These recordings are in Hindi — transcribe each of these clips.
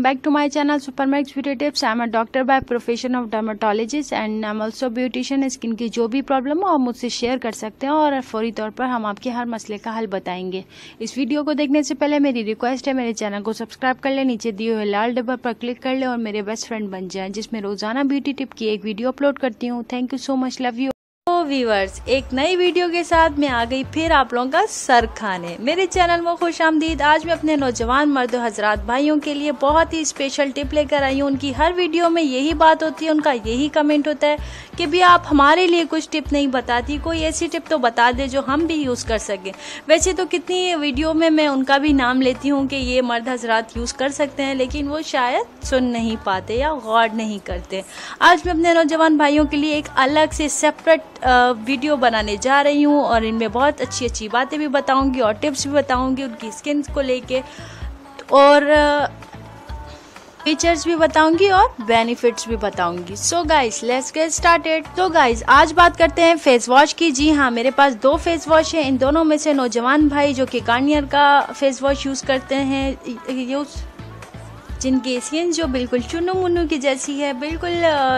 back to my channel Supermax Beauty Tips. I am a doctor by profession of dermatologist and I am also beautician. Skin की जो भी प्रॉब्लम हो आप मुझसे शेयर कर सकते हैं और फौरी तौर पर हम आपके हर मसले का हल बताएंगे। इस वीडियो को देखने से पहले मेरी रिक्वेस्ट है, मेरे चैनल को सब्सक्राइब कर ले, नीचे दिए हुए लाल डब्बा पर क्लिक कर ले और मेरे बेस्ट फ्रेंड बन जाए, जिसमें रोजाना ब्यूटी टिप की एक वीडियो अपलोड करती हूँ। Thank you so much, love you. तो व्यूअर्स, एक नई वीडियो के साथ मैं आ गई फिर आप लोगों का सर खाने। मेरे चैनल में खुश आमदीद। आज मैं अपने नौजवान मर्द हजरात भाइयों के लिए बहुत ही स्पेशल टिप लेकर आई हूँ। उनकी हर वीडियो में यही बात होती है, उनका यही कमेंट होता है कि भी आप हमारे लिए कुछ टिप नहीं बताती, कोई ऐसी टिप तो बता दे जो हम भी यूज़ कर सकें। वैसे तो कितनी वीडियो में मैं उनका भी नाम लेती हूँ कि ये मर्द हजरात यूज़ कर सकते हैं, लेकिन वो शायद सुन नहीं पाते या गौर नहीं करते। आज मैं अपने नौजवान भाइयों के लिए एक अलग से सेपरेट वीडियो बनाने जा रही हूँ और इनमें बहुत अच्छी अच्छी बातें भी बताऊंगी और टिप्स भी बताऊंगी उनकी स्किन को लेके, और फीचर्स भी बताऊंगी और बेनिफिट्स भी बताऊंगी। So guys, let's get started. तो गाइस, आज बात करते हैं फेस वॉश की। जी हाँ, मेरे पास दो फेस वॉश है। इन दोनों में से नौजवान भाई जो कि गार्नियर का फेस वॉश यूज़ करते हैं, जिनकी स्किन जो बिल्कुल चुन्नू मुन्नू की जैसी है, बिल्कुल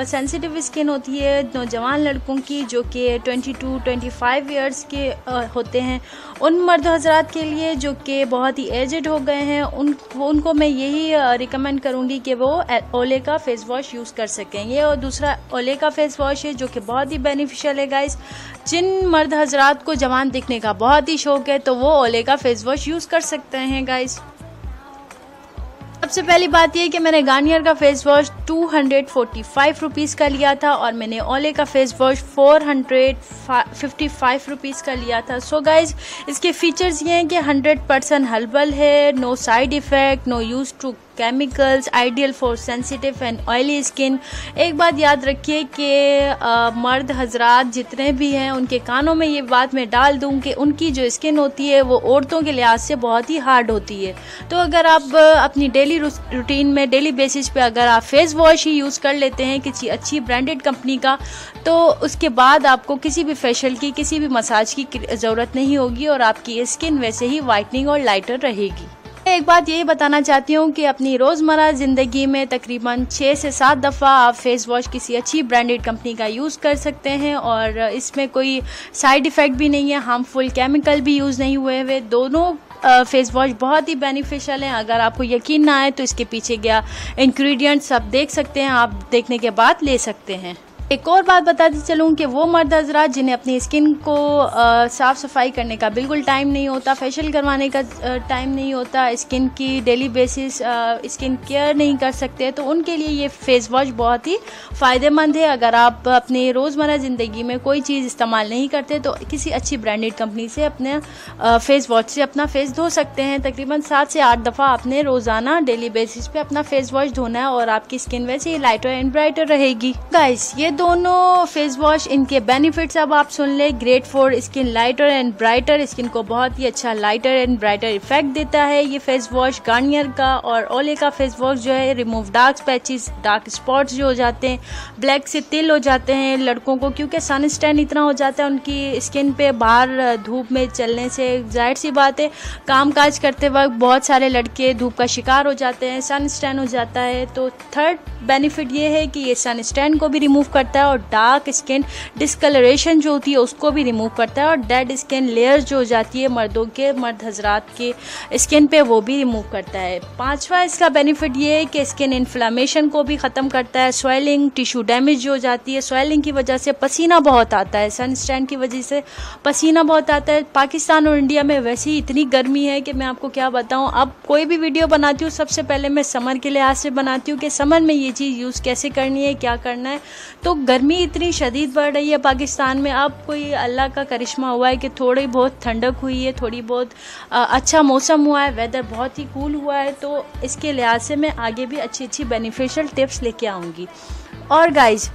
सेंसिटिव स्किन होती है नौजवान लड़कों की जो कि 22-25 ईयर्स के होते हैं, उन मर्द हजरात के लिए जो कि बहुत ही एजड हो गए हैं, उनको मैं यही रिकमेंड करूंगी कि वो ओले का फेस वॉश यूज़ कर सकें। ये और दूसरा ओले का फेस वॉश है जो कि बहुत ही बेनिफिशियल है गाइस। जिन मर्द हजरात को जवान दिखने का बहुत ही शौक है तो वो ओले का फेस वॉश यूज़ कर सकते हैं गाइस। सबसे पहली बात यह कि मैंने गार्नियर का फेस वॉश 245 रुपीज़ का लिया था और मैंने ओले का फेस वॉश 455 रुपीज़ का लिया था। सो गाइज, इसके फीचर्स ये हैं कि 100% हर्बल है, no side effect, no use to chemicals, ideal for sensitive and oily skin. एक बात याद रखिए कि मर्द हजरात जितने भी हैं उनके कानों में ये बात मैं डाल दूं कि उनकी जो स्किन होती है वो औरतों के लिहाज से बहुत ही हार्ड होती है। तो अगर आप अपनी डेली रूटीन में डेली बेसिस पे अगर आप फेस वॉश ही यूज़ कर लेते हैं किसी अच्छी ब्रांडेड कंपनी का, तो उसके बाद आपको किसी भी फेशियल की, किसी भी मसाज की ज़रूरत नहीं होगी और आपकी स्किन वैसे ही वाइटनिंग और लाइटर रहेगी। एक बात यही बताना चाहती हूँ कि अपनी रोज़मर्रा ज़िंदगी में तकरीबन 6 से 7 दफ़ा आप फेस वॉश किसी अच्छी ब्रांडेड कंपनी का यूज़ कर सकते हैं और इसमें कोई साइड इफ़ेक्ट भी नहीं है, हार्मफुल केमिकल भी यूज़ नहीं हुए हुए। दोनों फेस वॉश बहुत ही बेनिफिशियल हैं। अगर आपको यकीन ना आए तो इसके पीछे क्या इंग्रेडिएंट्स आप देख सकते हैं, आप देखने के बाद ले सकते हैं। एक और बात बताती चलूँ कि वो मर्द हजरात जिन्हें अपनी स्किन को साफ़ सफाई करने का बिल्कुल टाइम नहीं होता, फेशियल करवाने का टाइम नहीं होता, स्किन की डेली बेसिस स्किन केयर नहीं कर सकते, तो उनके लिए ये फेस वॉश बहुत ही फ़ायदेमंद है। अगर आप अपने रोज़मर्रा ज़िंदगी में कोई चीज़ इस्तेमाल नहीं करते तो किसी अच्छी ब्रांडेड कंपनी से अपने फेस वॉश से अपना फेस धो सकते हैं। तकरीबन 7 से 8 दफ़ा आपने रोज़ाना डेली बेसिस पे अपना फेस वॉश धोना है और आपकी स्किन वैसे ही लाइटर एंड ब्राइटर रहेगी। गाइस, ये दोनों फेस वॉश, इनके बेनिफिट्स अब आप सुन ले। Great for skin lighter and brighter, skin को बहुत ही अच्छा लाइटर एंड ब्राइटर इफेक्ट देता है ये फेस वॉश गार्नियर का। और ओले का फेस वॉश जो है remove dark patches, dark spots जो हो जाते हैं, ब्लैक से तिल हो जाते हैं लड़कों को, क्योंकि सन स्टैन इतना हो जाता है उनकी स्किन पे बाहर धूप में चलने से। जाहिर सी बात है, काम काज करते वक्त बहुत सारे लड़के धूप का शिकार हो जाते हैं, सन स्टैन हो जाता है। तो थर्ड बेनिफिट ये है कि ये सन स्टैन को भी रिमूव करता है और डार्क स्किन डिस्कलरेशन जो होती है उसको भी रिमूव करता है और डेड स्किन लेयर जो हो जाती है मर्द हजरात के स्किन पे, वो भी रिमूव करता है। पांचवा इसका बेनिफिट ये है कि स्किन इन्फ्लेमेशन को भी ख़त्म करता है, स्वेलिंग, टिश्यू डैमेज जो हो जाती है, स्वेलिंग की वजह से पसीना बहुत आता है, सन स्टैन की वजह से पसीना बहुत आता है। पाकिस्तान और इंडिया में वैसे ही इतनी गर्मी है कि मैं आपको क्या बताऊँ। अब कोई भी वीडियो बनाती हूँ सबसे पहले मैं समर के लिहाज से बनाती हूँ कि समर में ये चीज़ यूज़ कैसे करनी है, क्या करना है। तो गर्मी इतनी शदीद बढ़ रही है पाकिस्तान में। अब कोई अल्लाह का करिश्मा हुआ है कि थोड़ी बहुत ठंडक हुई है, थोड़ी बहुत अच्छा मौसम हुआ है, वेदर बहुत ही कूल हुआ है। तो इसके लिहाज से मैं आगे भी अच्छी अच्छी बेनिफिशियल टिप्स लेके आऊँगी। और गाइज,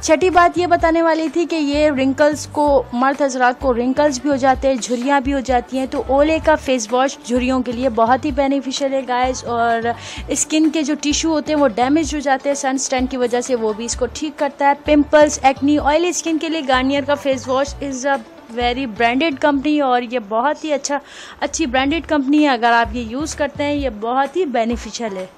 छठी बात ये बताने वाली थी कि ये रिंकल्स को, मर्द हजरात को रिंकल्स भी हो जाते हैं, झुर्रियाँ भी हो जाती हैं, तो ओले का फेस वॉश झुर्रियों के लिए बहुत ही बेनिफिशियल है गाइस। और स्किन के जो टिश्यू होते हैं वो डैमेज हो जाते हैं सन स्टैन की वजह से, वो भी इसको ठीक करता है। पिंपल्स, एक्नी, ऑयली स्किन के लिए गार्नियर का face wash is a very branded company और ये बहुत ही अच्छी ब्रांडेड कंपनी है। अगर आप ये यूज़ करते हैं ये बहुत ही बेनिफिशियल है।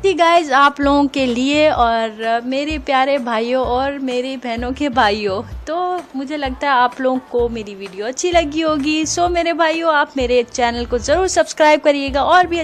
थी गाइज आप लोगों के लिए और मेरे प्यारे भाइयों और मेरी बहनों के भाइयों। तो मुझे लगता है आप लोगों को मेरी वीडियो अच्छी लगी होगी। सो मेरे भाइयों, आप मेरे चैनल को ज़रूर सब्सक्राइब करिएगा और भी